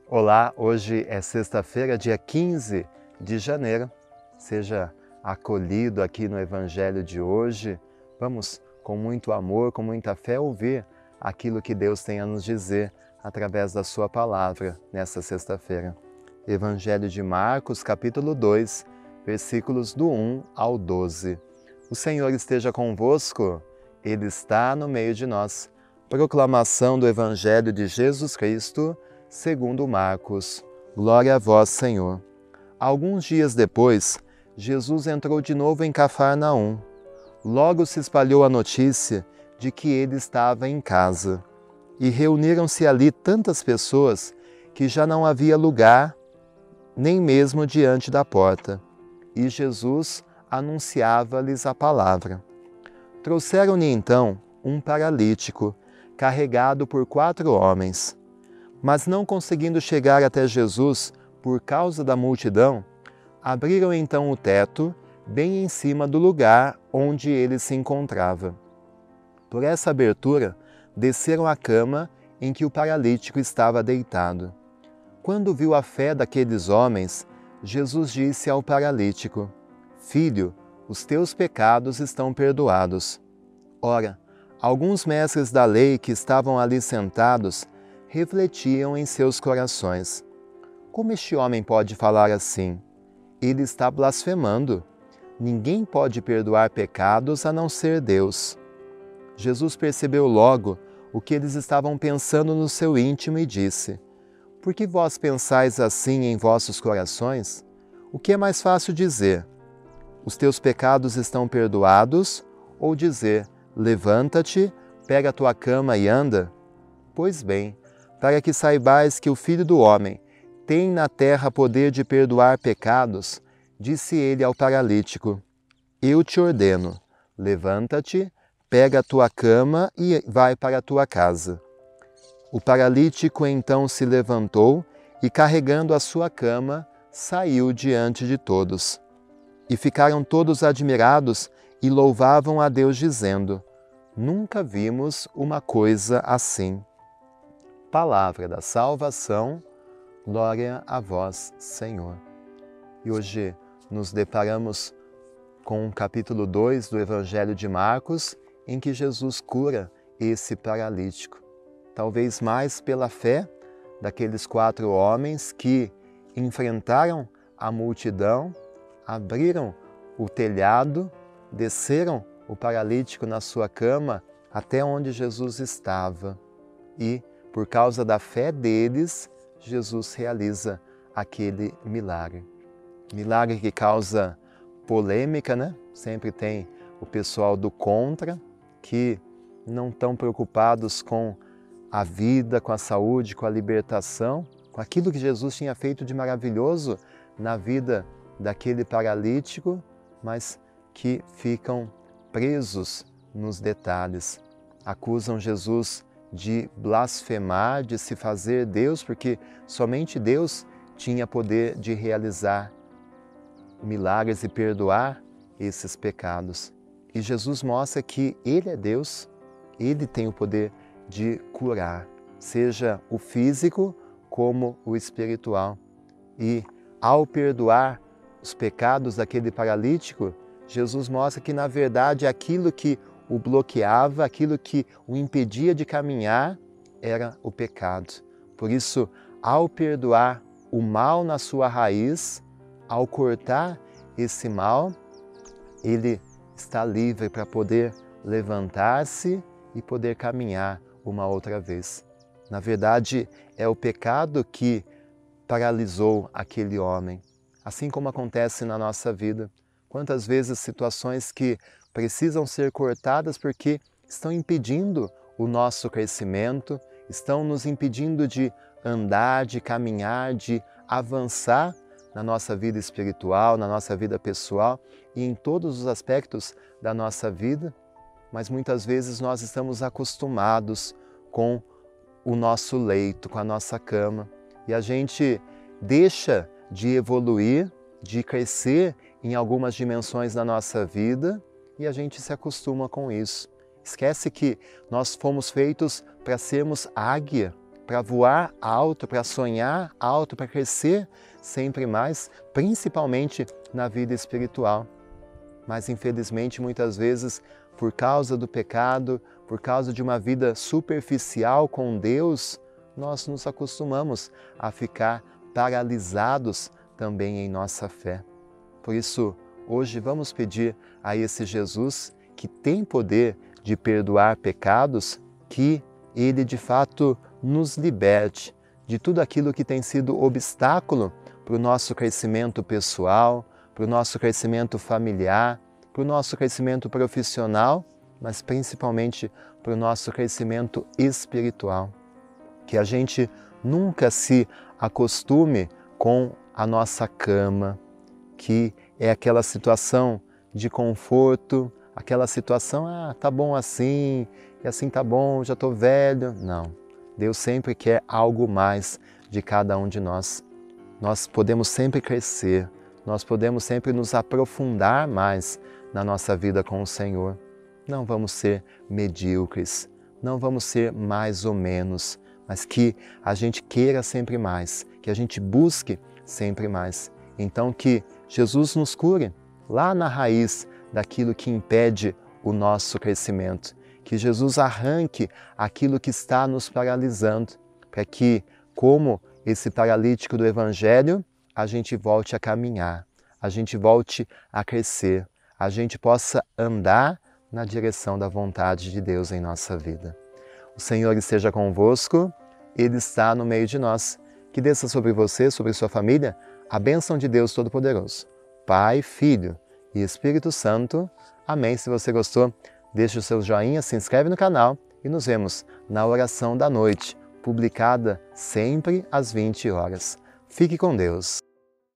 Olá, hoje é sexta-feira, dia 15 de janeiro. Seja acolhido aqui no Evangelho de hoje. Vamos, com muito amor, com muita fé, ouvir aquilo que Deus tem a nos dizer através da sua palavra nessa sexta-feira. Evangelho de Marcos, capítulo 2, versículos do 1 ao 12. O Senhor esteja convosco, Ele está no meio de nós. Proclamação do Evangelho de Jesus Cristo, segundo Marcos. Glória a vós, Senhor. Alguns dias depois, Jesus entrou de novo em Cafarnaum. Logo se espalhou a notícia de que ele estava em casa. E reuniram-se ali tantas pessoas que já não havia lugar, nem mesmo diante da porta. E Jesus anunciava-lhes a palavra. Trouxeram-lhe então um paralítico, carregado por 4 homens. Mas não conseguindo chegar até Jesus por causa da multidão, abriram então o teto bem em cima do lugar onde ele se encontrava. Por essa abertura, desceram a cama em que o paralítico estava deitado. Quando viu a fé daqueles homens, Jesus disse ao paralítico: Filho, os teus pecados estão perdoados. Ora, alguns mestres da lei que estavam ali sentados refletiam em seus corações: como este homem pode falar assim? Ele está blasfemando. Ninguém pode perdoar pecados a não ser Deus. Jesus percebeu logo o que eles estavam pensando no seu íntimo e disse: Por que vós pensais assim em vossos corações? O que é mais fácil dizer? Os teus pecados estão perdoados? Ou dizer: Levanta-te, pega a tua cama e anda? Pois bem, para que saibais que o Filho do Homem tem na terra poder de perdoar pecados, disse ele ao paralítico: Eu te ordeno, levanta-te, pega a tua cama e vai para a tua casa. O paralítico então se levantou e, carregando a sua cama, saiu diante de todos. E ficaram todos admirados e louvavam a Deus, dizendo: Nunca vimos uma coisa assim. Palavra da salvação, glória a vós, Senhor. E hoje nos deparamos com o capítulo 2 do Evangelho de Marcos, em que Jesus cura esse paralítico. Talvez mais pela fé daqueles 4 homens que enfrentaram a multidão, abriram o telhado, desceram o paralítico na sua cama até onde Jesus estava. E, por causa da fé deles, Jesus realiza aquele milagre. Milagre que causa polêmica, né? Sempre tem o pessoal do contra, que não estão preocupados com a vida, com a saúde, com a libertação, com aquilo que Jesus tinha feito de maravilhoso na vida daquele paralítico, mas que ficam presos nos detalhes. Acusam Jesus de blasfemar, de se fazer Deus, porque somente Deus tinha poder de realizar milagres e perdoar esses pecados. E Jesus mostra que Ele é Deus, Ele tem o poder de curar, seja o físico como o espiritual. E ao perdoar os pecados daquele paralítico, Jesus mostra que, na verdade, aquilo que o bloqueava, aquilo que o impedia de caminhar, era o pecado. Por isso, ao perdoar o mal na sua raiz, ao cortar esse mal, ele está livre para poder levantar-se e poder caminhar uma outra vez. Na verdade, é o pecado que paralisou aquele homem. Assim como acontece na nossa vida. Quantas vezes situações que precisam ser cortadas porque estão impedindo o nosso crescimento, estão nos impedindo de andar, de caminhar, de avançar na nossa vida espiritual, na nossa vida pessoal e em todos os aspectos da nossa vida, mas muitas vezes nós estamos acostumados com o nosso leito, com a nossa cama, e a gente deixa de evoluir, de crescer em algumas dimensões da nossa vida e a gente se acostuma com isso. Esquece que nós fomos feitos para sermos águia, para voar alto, para sonhar alto, para crescer sempre mais, principalmente na vida espiritual. Mas infelizmente muitas vezes, por causa do pecado, por causa de uma vida superficial com Deus, nós nos acostumamos a ficar paralisados também em nossa fé. Por isso, hoje vamos pedir a esse Jesus que tem poder de perdoar pecados, que Ele de fato nos liberte de tudo aquilo que tem sido obstáculo para o nosso crescimento pessoal, para o nosso crescimento familiar, para o nosso crescimento profissional, mas principalmente para o nosso crescimento espiritual. Que a gente nunca se acostume com a nossa cama, que é aquela situação de conforto, aquela situação, tá bom assim, e assim tá bom, já estou velho. Não, Deus sempre quer algo mais de cada um de nós. Nós podemos sempre crescer, nós podemos sempre nos aprofundar mais na nossa vida com o Senhor. Não vamos ser medíocres, não vamos ser mais ou menos, mas que a gente queira sempre mais, que a gente busque sempre mais. Então que Jesus nos cure lá na raiz daquilo que impede o nosso crescimento. Que Jesus arranque aquilo que está nos paralisando, para que, como esse paralítico do Evangelho, a gente volte a caminhar, a gente volte a crescer, a gente possa andar na direção da vontade de Deus em nossa vida. O Senhor esteja convosco, Ele está no meio de nós. Que desça sobre você, sobre sua família, a bênção de Deus Todo-Poderoso, Pai, Filho e Espírito Santo. Amém. Se você gostou, deixe o seu joinha, se inscreve no canal e nos vemos na oração da noite, publicada sempre às 20 horas. Fique com Deus.